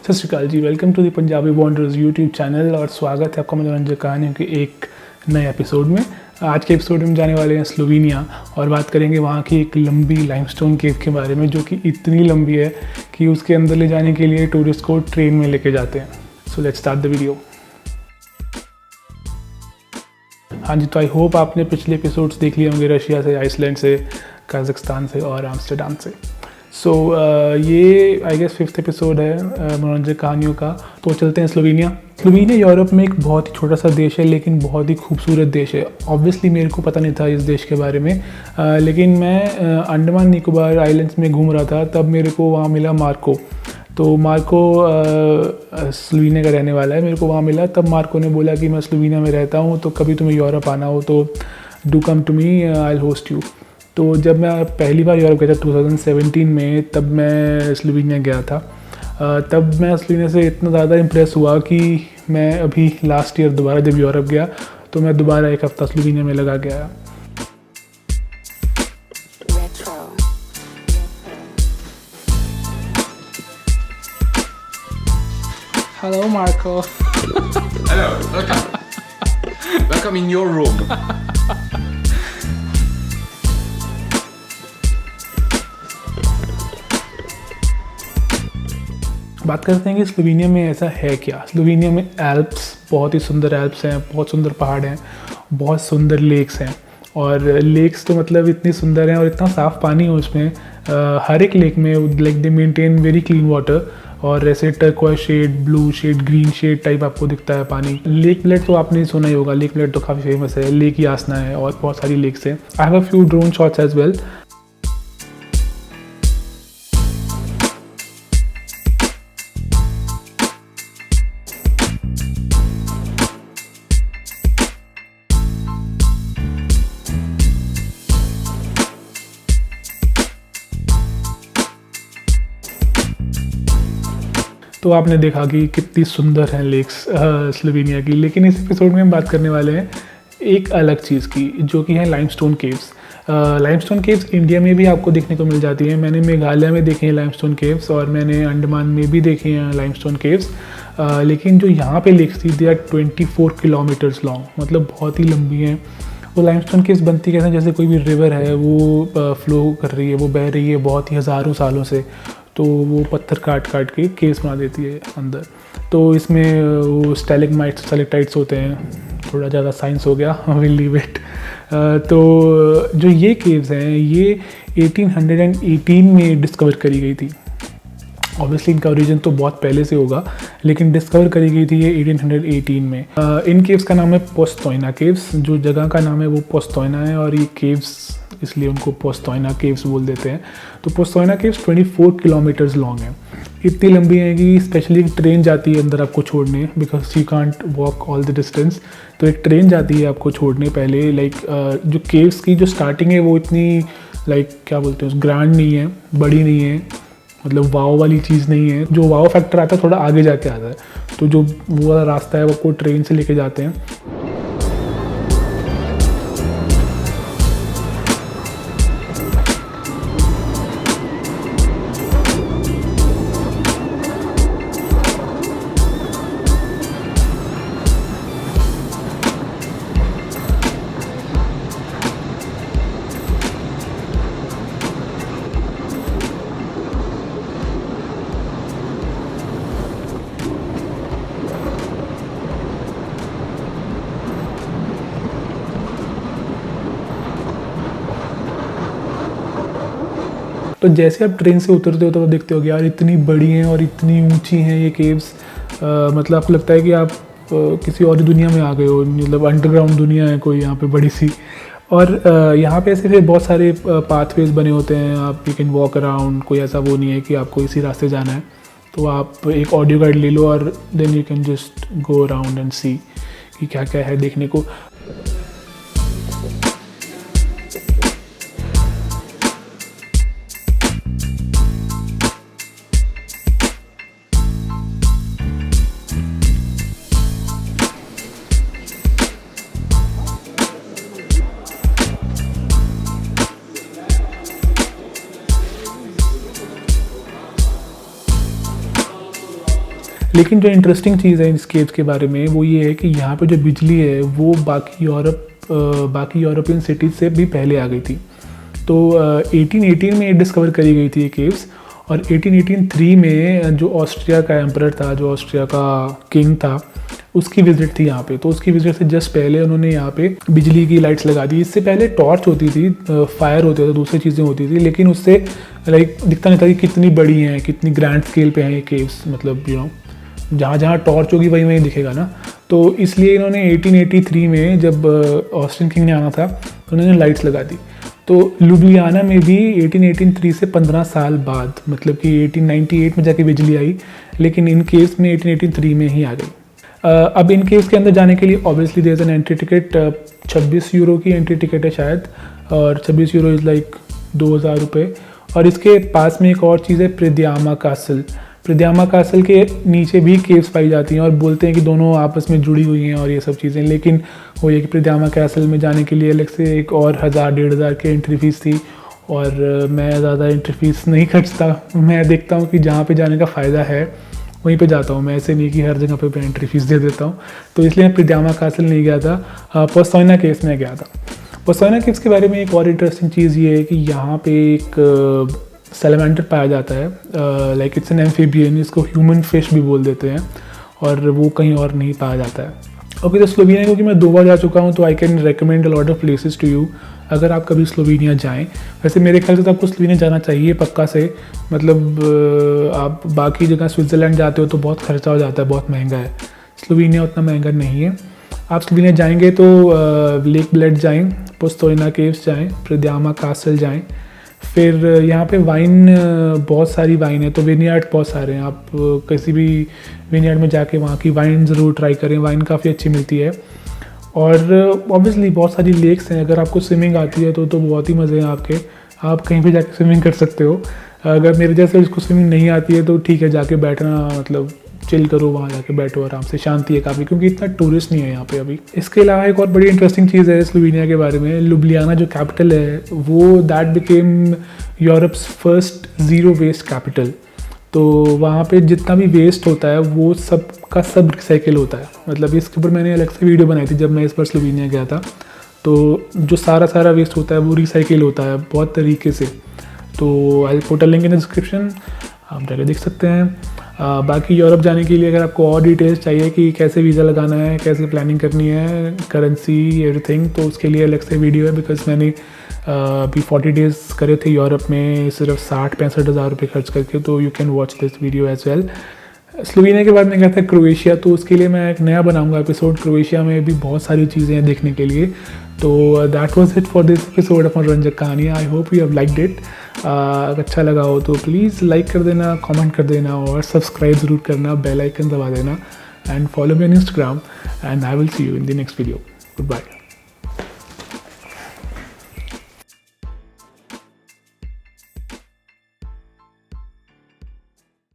सत श्रीकाल जी, welcome to the Punjabi wonders YouTube channel और स्वागत है आपका मनोरंजक कहानियों के एक नए एपिसोड में। आज के एपिसोड में जाने वाले हैं स्लोवेनिया और बात करेंगे वहाँ की एक लंबी लाइमस्टोन केव के बारे में, जो कि इतनी लंबी है कि उसके अंदर ले जाने के लिए टूरिस्ट को ट्रेन में लेके जाते हैं। So let's start the video. हाँ जी, तो आई होप आपने पिछले एपिसोड्स देख लिए होंगे, रशिया से, आइसलैंड से, कजाकिस्तान से और एम्स्टर्डम से। सो ये आई गेस 5th एपिसोड है मनोरंजक कहानियों का। तो चलते हैं स्लोवेनिया। स्लोवेनिया यूरोप में एक बहुत ही छोटा सा देश है, लेकिन बहुत ही खूबसूरत देश है। ऑब्वियसली मेरे को पता नहीं था इस देश के बारे में, लेकिन मैं अंडमान निकोबार आइलैंड्स में घूम रहा था, तब मेरे को वहाँ मिला मार्को। तो मार्को स्लोवेनिया का रहने वाला है, मेरे को वहाँ मिला। तब मार्को ने बोला कि मैं स्लोवेनिया में रहता हूँ, तो कभी तुम्हें यूरोप आना हो तो do come to me, I will host you. तो जब मैं पहली बार यूरोप गया था 2017 में, तब मैं स्लोवेनिया गया था। तब मैं स्लोवेनिया से इतना ज़्यादा इम्प्रेस हुआ कि मैं अभी लास्ट ईयर दोबारा जब यूरोप गया तो मैं दोबारा एक हफ़्ता स्लोवेनिया में लगा गया। Hello Marco. Hello, welcome. Welcome in your room. बात करते हैं कि स्लोवेनिया में ऐसा है क्या। स्लोवेनिया में एल्प्स, बहुत ही सुंदर एल्प्स हैं, बहुत सुंदर पहाड़ हैं, बहुत सुंदर लेक्स हैं। और लेक्स तो मतलब इतनी सुंदर हैं और इतना साफ़ पानी है उसमें। हर एक लेक में like they maintain very clean water, और ऐसे turquoise shade, blue shade, green shade type आपको दिखता है पानी। लेक प्लेट तो आपने सुना ही होगा, लेक प्लेट तो काफ़ी फेमस है। लेक यासना है और बहुत सारी लेक्स हैं। I have a few drone shots as well. तो आपने देखा कि कितनी सुंदर है लेक्स स्लोवेनिया की। लेकिन इस एपिसोड में हम बात करने वाले हैं एक अलग चीज़ की, जो कि है limestone caves. Limestone caves India में भी आपको देखने को मिल जाती हैं। मैंने मेघालय में देखे हैं लाइमस्टोन केव्स, और मैंने अंडमान में भी देखे हैं लाइमस्टोन केव्स। लेकिन जो यहाँ पे लेक्स थी, दे आर 24 किलोमीटर्स लॉन्ग, मतलब बहुत ही लंबी हैं। वो लाइमस्टोन केव्स बनती कैसे, जैसे कोई भी रिवर है वो फ्लो कर रही है, वो बह रही है बहुत ही हज़ारों सालों से, तो वो पत्थर काट काट के केव्स बना देती है अंदर। तो इसमें वो स्टैलेग्माइट्स, स्टैलेक्टाइट्स होते हैं। थोड़ा ज़्यादा साइंस हो गया, विल लीव इट। तो जो ये केव्स हैं, ये 1818 में डिस्कवर करी गई थी। ऑब्वियसली इनका ओरिजिन तो बहुत पहले से होगा, लेकिन डिस्कवर करी गई थी ये 1818 में। इन केव्स का नाम है पोस्तोइना केव्स। जो जगह का नाम है वो पोस्तोइना है, और ये केव्स इसलिए उनको पोस्तोइना केव्स बोल देते हैं। तो पोस्तोइना केव्स 24 किलोमीटर्स लॉन्ग है। इतनी लंबी है कि स्पेशली ट्रेन जाती है अंदर आपको छोड़ने, because you can't walk all the distance. तो एक ट्रेन जाती है आपको छोड़ने पहले। लाइक जो केव्स की जो स्टार्टिंग है वो इतनी क्या बोलते हैं, ग्रैंड नहीं है, बड़ी नहीं है, मतलब वाव वाली चीज़ नहीं है। जो वाव फैक्टर आता है थोड़ा आगे जाके आता है। तो जो वो वाला रास्ता है वो आपको ट्रेन से लेके जाते हैं। तो जैसे आप ट्रेन से उतरते हो तो देखते हो कि यार इतनी बड़ी हैं और इतनी ऊंची हैं ये केव्स। मतलब आपको लगता है कि आप किसी और दुनिया में आ गए हो, मतलब अंडरग्राउंड दुनिया है कोई यहाँ पे बड़ी सी। और यहाँ पे ऐसे फिर बहुत सारे पाथवेज बने होते हैं, आप यू कैन वॉक अराउंड। कोई ऐसा वो नहीं है कि आपको इसी रास्ते जाना है। तो आप एक ऑडियो गाइड ले लो और then you can just go around and see कि क्या क्या है देखने को। लेकिन जो इंटरेस्टिंग चीज़ है इस केव्स के बारे में वो ये है कि यहाँ पे जो बिजली है वो बाकी यूरोपियन सिटीज़ से भी पहले आ गई थी। तो 1818 में डिस्कवर करी गई थी ये केव्स, और 1883 में जो ऑस्ट्रिया का एम्परर था, जो ऑस्ट्रिया का किंग था, उसकी विज़िट थी यहाँ पे। तो उसकी विज़िट से जस्ट पहले उन्होंने यहाँ पे बिजली की लाइट्स लगा दी। इससे पहले टॉर्च होती थी, फायर होते थे, दूसरी चीज़ें होती थी, लेकिन उससे लाइक दिखता नहीं था कि कितनी बड़ी हैं, कितनी ग्रैंड स्केल पे हैं ये केव्स। मतलब जहाँ जहाँ टॉर्च होगी वहीं वहीं दिखेगा ना। तो इसलिए इन्होंने 1883 में जब ऑस्ट्रियन किंग ने आना था तो उन्होंने लाइट्स लगा दी। तो लुबियाना में भी 1883 से 15 साल बाद, मतलब कि 1898 में जाके बिजली आई, लेकिन इन केव्स में 1883 में ही आ गई। अब इन केव्स के अंदर जाने के लिए obviously there is an entry ticket. 26 euro की एंट्री टिकट है शायद, और 26 यूरो इज़ लाइक 2000 रुपये। और इसके पास में एक और चीज़ है, प्रिद्यामा कासल। प्रिद्यामा कासल के नीचे भी केव्स पाई जाती हैं, और बोलते हैं कि दोनों आपस में जुड़ी हुई हैं और ये सब चीज़ें। लेकिन वो ये कि प्रिद्यामा कासल में जाने के लिए अलग से एक और 1000-1500 की एंट्री फीस थी, और मैं ज़्यादा एंट्री फीस नहीं खर्चता। मैं देखता हूँ कि जहाँ पे जाने का फ़ायदा है वहीं पे जाता हूँ मैं, ऐसे नहीं कि हर जगह पे एंट्री फीस दे देता हूँ। तो इसलिए मैं प्रिद्यामा कासल नहीं गया था, पोस्टोइना केव्स में गया था। पोस्टोइना केव्स के बारे में एक और इंटरेस्टिंग चीज़ ये है कि यहाँ पे एक सैलमेंडर पाया जाता है, लाइक इट्स एन एम्फीबियन, इसको ह्यूमन फिश भी बोल देते हैं, और वो कहीं और नहीं पाया जाता है। ओके, तो स्लोवेनिया क्योंकि मैं 2 बार जा चुका हूँ तो I can recommend a lot of places to you अगर आप कभी स्लोवेनिया जाएं। वैसे मेरे ख्याल से तो आपको स्लोवेनिया जाना चाहिए पक्का से। मतलब आप बाकी जगह स्विट्ज़रलैंड जाते हो तो बहुत खर्चा हो जाता है, बहुत महंगा है। स्लोवेनिया उतना महंगा नहीं है। आप स्लोवेनिया जाएंगे तो लेक ब्लेड जाएँ, पोस्टोइना केव्स जाएँ, प्रिद्यामा कासल जाएँ। फिर यहाँ पे वाइन, बहुत सारी वाइन है, तो विनयार्ड बहुत सारे हैं। आप किसी भी विनयार्ड में जाके वहाँ की वाइन ज़रूर ट्राई करें, वाइन काफ़ी अच्छी मिलती है। और ऑब्वियसली बहुत सारी लेक्स हैं। अगर आपको स्विमिंग आती है तो बहुत ही मज़े हैं आपके, आप कहीं भी जाके स्विमिंग कर सकते हो। अगर मेरे जैसे जिसको स्विमिंग नहीं आती है तो ठीक है, जाके बैठना, मतलब चिल करो, वहाँ जाके बैठो आराम से, शांति है काफ़ी, क्योंकि इतना टूरिस्ट नहीं है यहाँ पे अभी। इसके अलावा एक और बड़ी इंटरेस्टिंग चीज़ है स्लोवेनिया के बारे में, लुबियाना जो कैपिटल है वो that became Europe's first zero waste capital. तो वहाँ पे जितना भी वेस्ट होता है वो सब का सब रिसाइकिल होता है। मतलब इसके ऊपर मैंने अलग से वीडियो बनाई थी जब मैं इस बार स्लोवेनिया गया था। तो जो सारा वेस्ट होता है वो रिसाइकिल होता है बहुत तरीके से। तो I put a link in the description, आप जाकर देख सकते हैं। बाकी यूरोप जाने के लिए अगर आपको और डिटेल्स चाहिए कि कैसे वीज़ा लगाना है, कैसे प्लानिंग करनी है, करेंसी, एवरीथिंग, तो उसके लिए अलग से वीडियो है। बिकॉज मैंने अभी 40 डेज़ करे थे यूरोप में सिर्फ 60-65 हज़ार रुपये खर्च करके, तो you can watch this video as well. Slovenia के बाद मैं गया था क्रोएशिया, तो उसके लिए मैं एक नया बनाऊंगा एपिसोड। क्रोएशिया में भी बहुत सारी चीज़ें हैं देखने के लिए। तो that was it for this episode of मनोरंजक कहानी। I hope you have liked it. अगर अच्छा लगा हो तो प्लीज़ लाइक कर देना, कमेंट कर देना, और सब्सक्राइब ज़रूर करना, बेल आइकन दबा देना, and follow me on Instagram, and I will see you in the next video. Good bye.